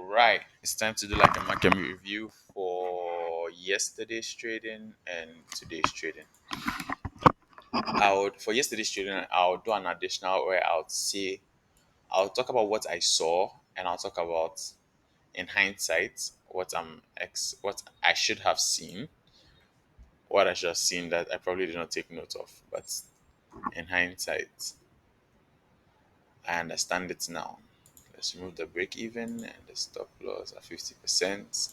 Right, it's time to do like a market review for yesterday's trading and today's trading. For yesterday's trading, I'll do an additional where I'll talk about what I saw, and I'll talk about in hindsight what I should have seen, what I should have seen that I probably did not take note of, but in hindsight, I understand it now. Let's remove the break even and the stop loss at 50%,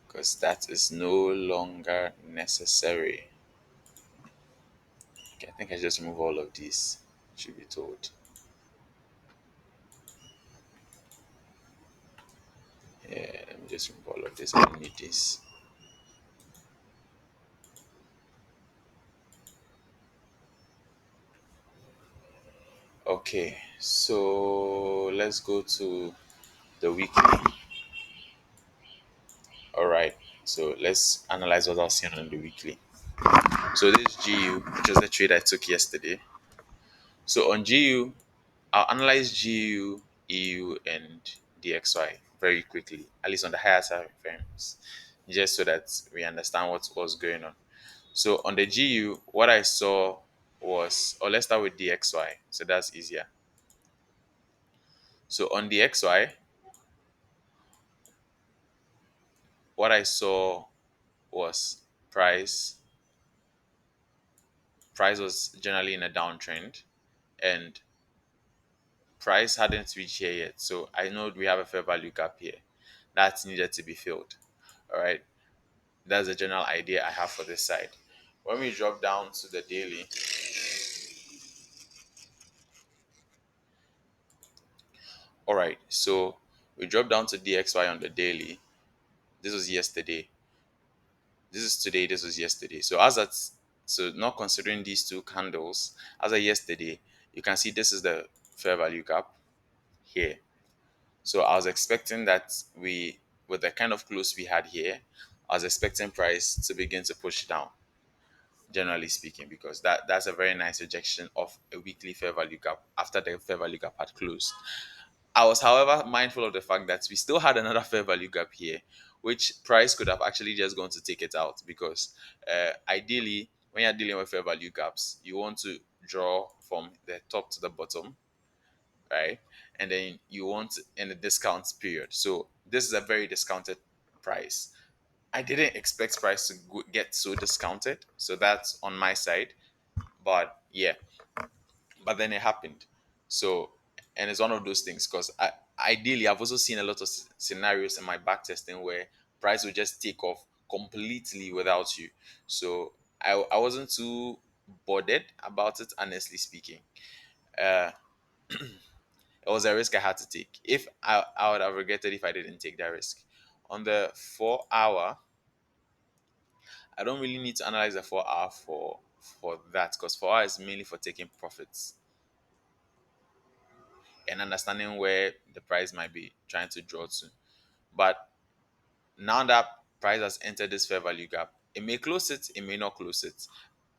because that is no longer necessary. Okay, I think I just remove all of these. Should be told. Yeah, let me just remove all of this. I don't need this. Okay, so let's go to the weekly. All right, so let's analyze what I was seeing on the weekly. So this GU, which was the trade I took yesterday. So on GU, I'll analyze GU, EU, and DXY very quickly, at least on the higher side frames, just so that we understand what was going on. So on the GU, what I saw was, or let's start with DXY, so that's easier. So on the XY, what I saw was price. Price was generally in a downtrend, and price hadn't reached here yet. So I know we have a fair value gap here that needed to be filled. All right, that's the general idea I have for this side. When we drop down to the daily, all right, so we drop down to DXY on the daily. This was yesterday. This is today. This was yesterday. So not considering these two candles, as of yesterday, you can see this is the fair value gap here. So I was expecting that with the kind of close we had here, I was expecting price to begin to push down, generally speaking, because that's a very nice rejection of a weekly fair value gap after the fair value gap had closed. I was, however, mindful of the fact that we still had another fair value gap here, which price could have actually just gone to take it out, because ideally, when you're dealing with fair value gaps, you want to draw from the top to the bottom, right? And then you want in the discount period. So this is a very discounted price. I didn't expect price to get so discounted, so that's on my side. But yeah, but then it happened. So, and it's one of those things, because ideally I've also seen a lot of scenarios in my back testing where price will just take off completely without you. So I wasn't too bothered about it, honestly speaking. Uh, it was a risk I had to take. If I would have regretted if I didn't take that risk. On the 4 hour, I don't really need to analyze the 4 hour for that, because 4 hour is mainly for taking profits and understanding where the price might be trying to draw to. But now that price has entered this fair value gap, it may close it, it may not close it,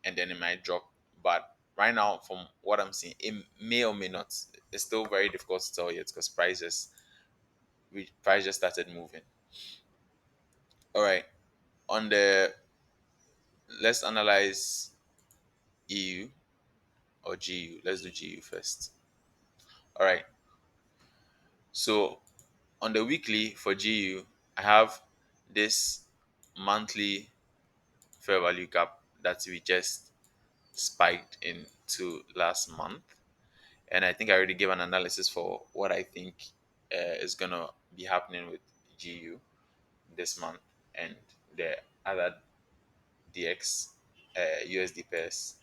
and then it might drop. But right now, from what I'm seeing, it may or may not. It's still very difficult to tell yet, because price just started moving. All right. On the Let's analyze EU or GU. Let's do GU first. All right. So on the weekly for GU, I have this monthly fair value gap that we just spiked into last month. And I think I already gave an analysis for what I think is going to be happening with GU this month and the other DX USD pairs.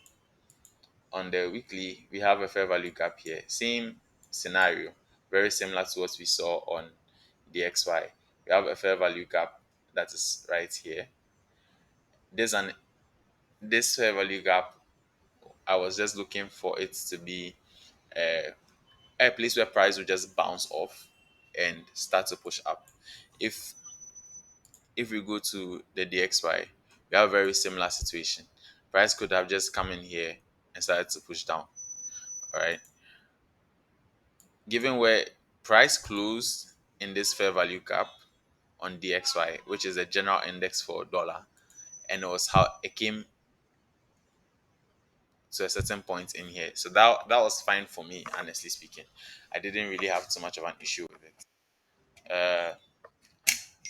On the weekly, we have a fair value gap here. Same scenario, very similar to what we saw on DXY. We have a fair value gap that is right here. There's an This fair value gap, I was just looking for it to be uh, a place where price will just bounce off and start to push up. If if we go to the DXY, we have a very similar situation. Price could have just come in here and started to push down. All right. Given where price closed in this fair value gap on DXY, which is a general index for dollar, and it was how it came to a certain point in here. So that was fine for me, honestly speaking. I didn't really have too much of an issue with it.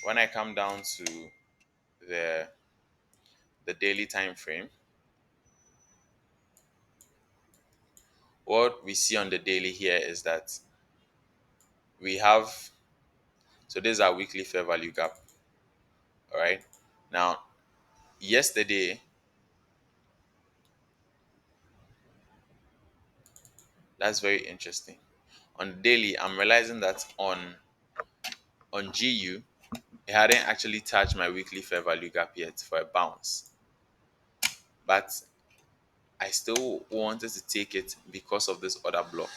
When I come down to the the daily time frame, what we see on the daily here is that we have, so this is our weekly fair value gap. All right. Now, yesterday, that's very interesting. On daily, I'm realizing that on GU, it hadn't actually touched my weekly fair value gap yet for a bounce, but I still wanted to take it because of this other block.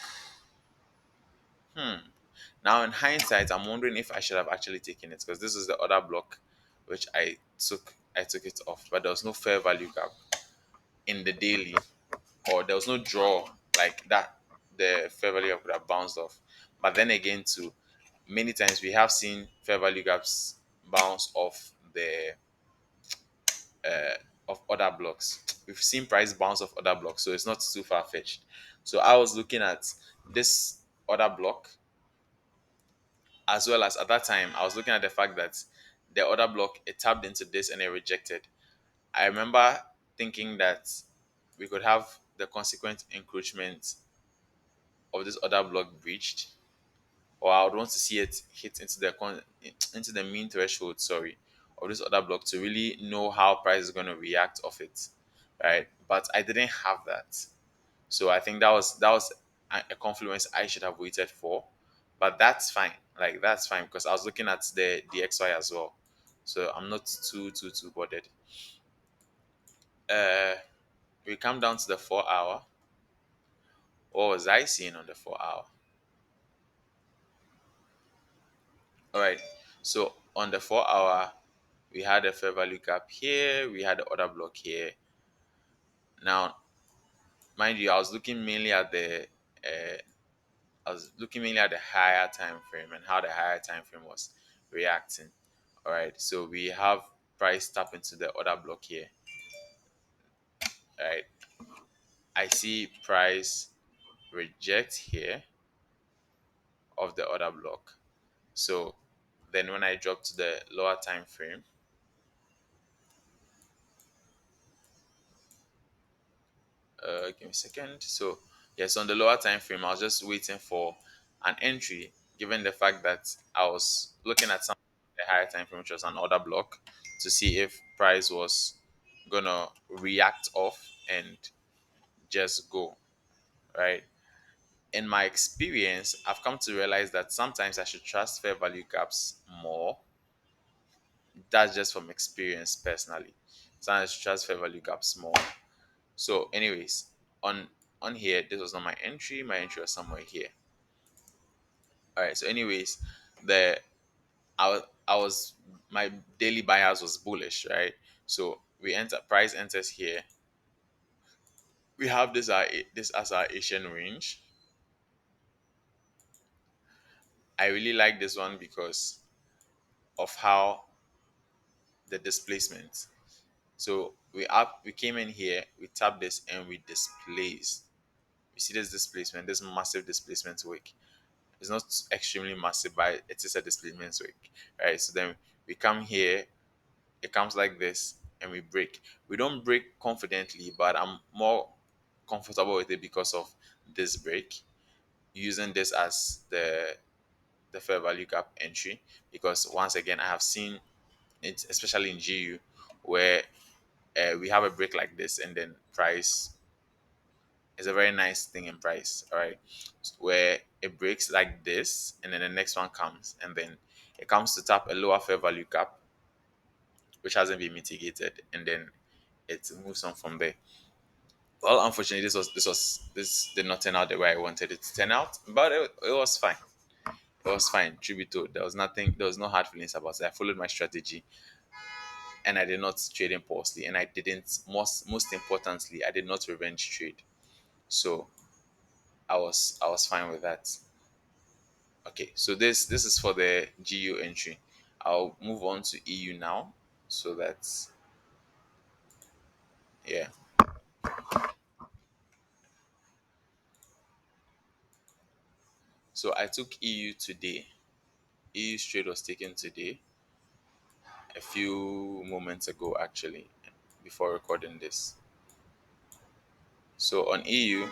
Now, in hindsight, I'm wondering if I should have actually taken it because this is the other block which I took it off, but there was no fair value gap in the daily, or there was no draw like that. The fair value gap could have bounced off. But then again, too, many times we have seen fair value gaps bounce off the of other blocks. We've seen price bounce off other blocks, so it's not too far fetched. So I was looking at this other block, as well as at that time I was looking at the fact that the other block, it tapped into this and it rejected. I remember thinking that we could have the consequent encroachment of this other block breached, or I would want to see it hit into into the mean threshold, sorry, of this other block to really know how price is going to react of it, right? But I didn't have that, so I think that was a confluence I should have waited for, but that's fine. Like that's fine because I was looking at the DXY as well, so I'm not too bothered. Uh, we come down to the 4 hour. What was I seeing on the 4 hour? All right. So on the 4 hour, we had a fair value gap here. We had the other block here. Now, mind you, I was looking mainly at the higher time frame and how the higher time frame was reacting. All right. So we have price tap into the other block here. All right. I see price reject here of the other block. So then when I drop to the lower time frame, give me a second. So yes, on the lower time frame, I was just waiting for an entry, given the fact that I was looking at some the higher time frame, which was an order block, to see if price was gonna react off and just go right. In my experience, I've come to realize that sometimes I should trust fair value gaps more. That's just from experience personally. Sometimes I should trust fair value gaps more. So, anyways, on on here, this was not my entry. My entry was somewhere here. All right. So, anyways, the I was my daily bias was bullish, right? So we enter price enters here. We have this as our Asian range. I really like this one because of how the displacement. So we came in here, we tapped this and we displaced. You see this displacement, this massive displacement wick. It's not extremely massive, but it is a displacement wick. Right. So then we come here, it comes like this, and we break. We don't break confidently, but I'm more comfortable with it because of this break, using this as the fair value gap entry. Because once again, I have seen it, especially in GU, where we have a break like this, and then price is a very nice thing in price. All right, where it breaks like this, and then the next one comes, and then it comes to tap a lower fair value gap, which hasn't been mitigated, and then it moves on from there. Well, unfortunately, this did not turn out the way I wanted it to turn out, but it was fine. It was fine. Truth be told, there was no hard feelings about it. I followed my strategy, and I did not trade impulsively, and I didn't. Most importantly, I did not revenge trade. So I was fine with that. Okay, so this is for the GU entry. I'll move on to EU now. So that's yeah. So I took EU today. EU trade was taken today, a few moments ago actually, before recording this. So on EU,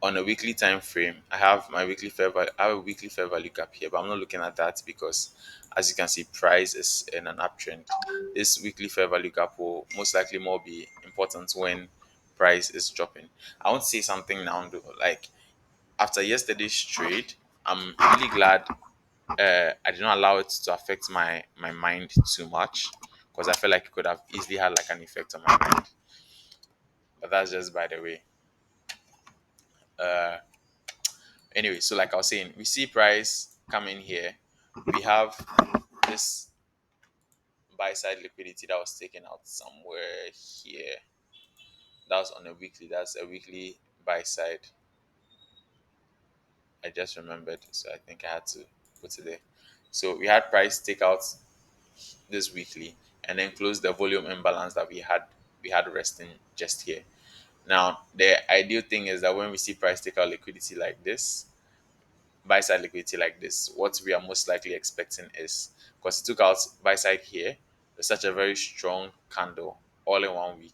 on a weekly time frame, I have my weekly fair value. I have a weekly fair value gap here, but I'm not looking at that because, as you can see, price is in an uptrend. This weekly fair value gap will most likely more be important when price is dropping. I want to say something now, though. Like after yesterday's trade, I'm really glad I did not allow it to affect my mind too much because I felt like it could have easily had like an effect on my mind. But that's just by the way. Uh, anyway, so like I was saying, we see price come in here. We have this buy side liquidity that was taken out somewhere here. That was on a weekly. That's a weekly buy side. I just remembered, so I think I had to put it there. So we had price take out this weekly and then close the volume imbalance that we had resting just here. Now the ideal thing is that when we see price take out liquidity like this, buy side liquidity like this, what we are most likely expecting is because it took out buy side here, there's such a very strong candle all in 1 week.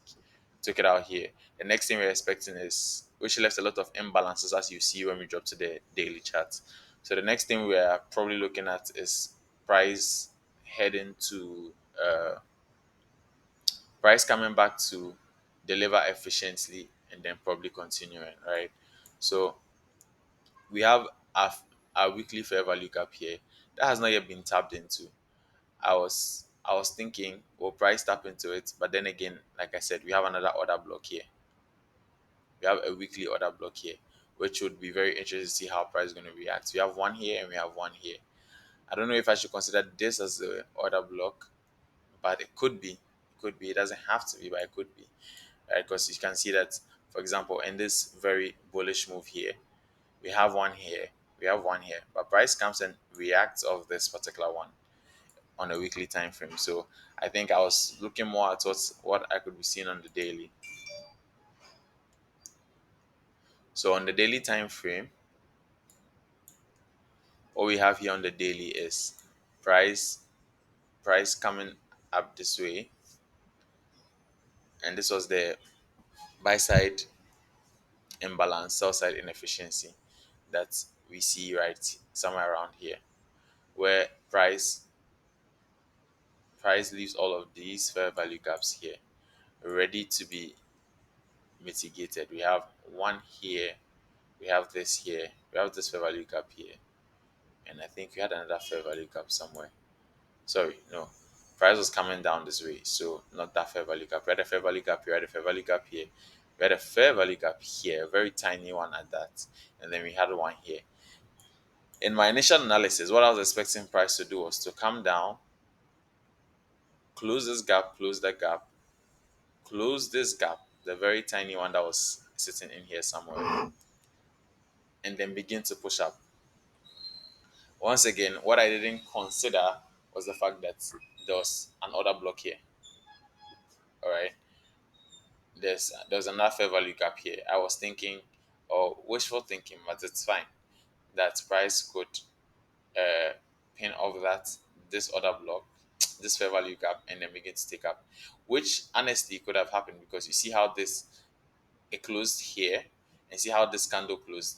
Took it out here. The next thing we're expecting is which left a lot of imbalances as you see when we drop to the daily chart. So the next thing we are probably looking at is price heading to price coming back to deliver efficiently and then probably continuing, right? So we have our weekly fair value gap here that has not yet been tapped into. I was thinking we'll price tap into it, but then again, like I said, we have another order block here. We have a weekly order block here, which would be very interesting to see how price is going to react. We have one here and we have one here. I don't know if I should consider this as the order block, but it could be. It could be. It doesn't have to be, but it could be. Right? Because you can see that, for example, in this very bullish move here, we have one here, we have one here, but price comes and reacts of this particular one on a weekly time frame. So I think I was looking more at what I could be seeing on the daily. So on the daily time frame, what we have here on the daily is price price coming up this way, and this was the buy side imbalance, sell side inefficiency that we see right somewhere around here, where price leaves all of these fair value gaps here ready to be mitigated. We have one here, we have this here, we have this fair value gap here, and I think we had another fair value gap somewhere. Sorry, no. Price was coming down this way, so not that fair value gap. We had a fair value gap here, we had a fair value gap here, we had a fair value gap here, a very tiny one at that, and then we had one here. In my initial analysis, what I was expecting price to do was to come down, close this gap, close that gap, close this gap, the very tiny one that was sitting in here somewhere, and then begin to push up. Once again, what I didn't consider was the fact that there was an order block here. All right, there's another fair value gap here. I was thinking, or wishful thinking, but it's fine. That price could uh, pin off that this order block, this fair value gap, and then begin to take up, which honestly could have happened because you see how this it closed here, and see how this candle closed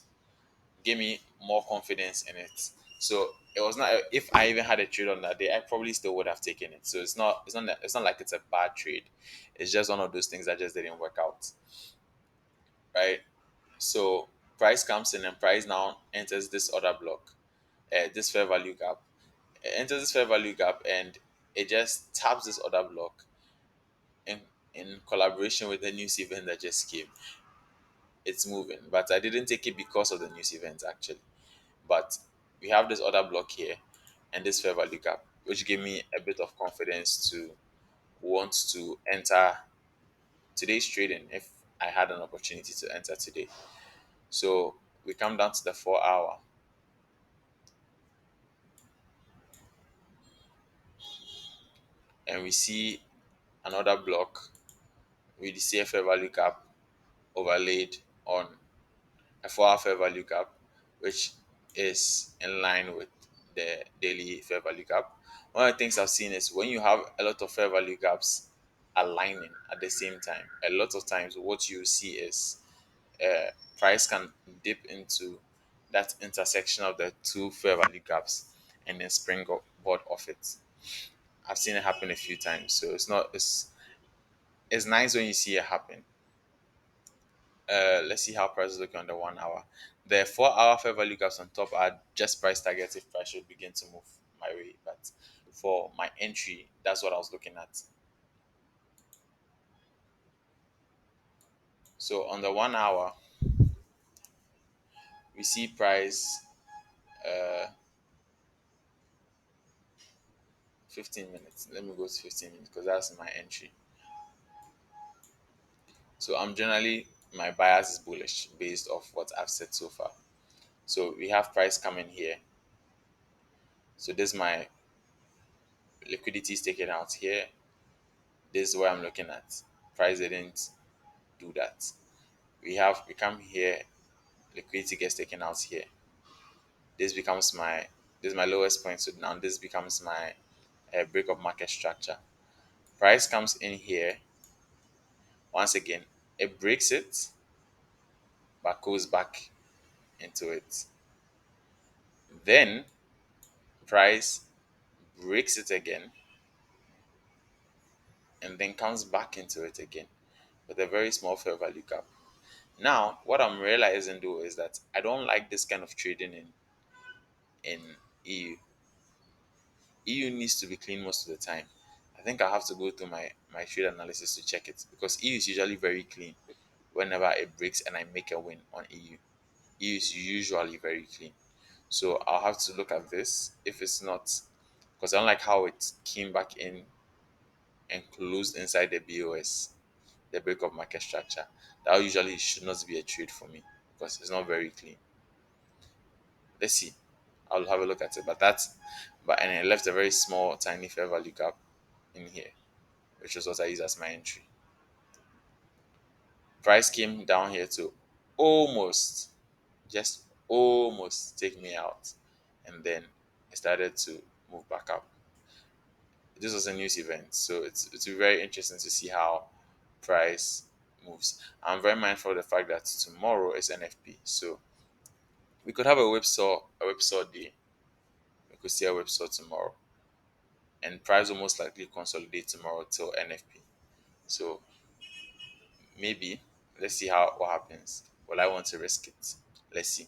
gave me more confidence in it. So it was not if I even had a trade on that day, I probably still would have taken it. So it's not like it's a bad trade. It's just one of those things that just didn't work out, right? So price comes in and price now enters this order block, this fair value gap. It enters this fair value gap and it just taps this order block in in collaboration with the news event that just came. It's moving, but I didn't take it because of the news event actually. But we have this other block here and this fair value gap, which gave me a bit of confidence to want to enter today's trading if I had an opportunity to enter today. So we come down to the 4 hour. and we see another block with the same fair value gap overlaid on a 4 hour fair value gap, which is in line with the daily fair value gap. One of the things I've seen is when you have a lot of fair value gaps aligning at the same time, a lot of times what you see is price can dip into that intersection of the two fair value gaps and then springboard off it. I've seen it happen a few times, so it's nice when you see it happen. Let's see how prices look on the 1 hour. The 4 hour fair value gaps on top are just price targets if price should begin to move my way. But for my entry, that's what I was looking at. So on the 1 hour, we see price uh 15 minutes. Let me go to 15 minutes because that's my entry. So I'm generally my bias is bullish based off what I've said so far. So we have price coming here. So this is my liquidity is taken out here. This is where I'm looking at. Price didn't do that. We come here, liquidity gets taken out here. This becomes my this is my lowest point. So now this becomes my break of market structure. Price comes in here once again. It breaks it, but goes back into it. Then price breaks it again and then comes back into it again with a very small fair value gap. Now, what I'm realizing though is that I don't like this kind of trading in EU. EU needs to be clean most of the time. I think I have to go through my trade analysis to check it because EU is usually very clean whenever it breaks and I make a win on EU. EU is usually very clean. So I'll have to look at this if it's not because I don't like how it came back in and closed inside the BOS, the break of market structure. That usually should not be a trade for me because it's not very clean. Let's see. I'll have a look at it. But and it left a very small, tiny fair value gap in here, which is what I use as my entry. Price came down here to almost, just almost take me out, and then it started to move back up. This was a news event, so it's very interesting to see how price moves. I'm very mindful of the fact that tomorrow is NFP, so we could have a whipsaw day. We could see a whipsaw tomorrow, and price will most likely consolidate tomorrow till NFP. So maybe let's see how what happens. Will I want to risk it? Let's see.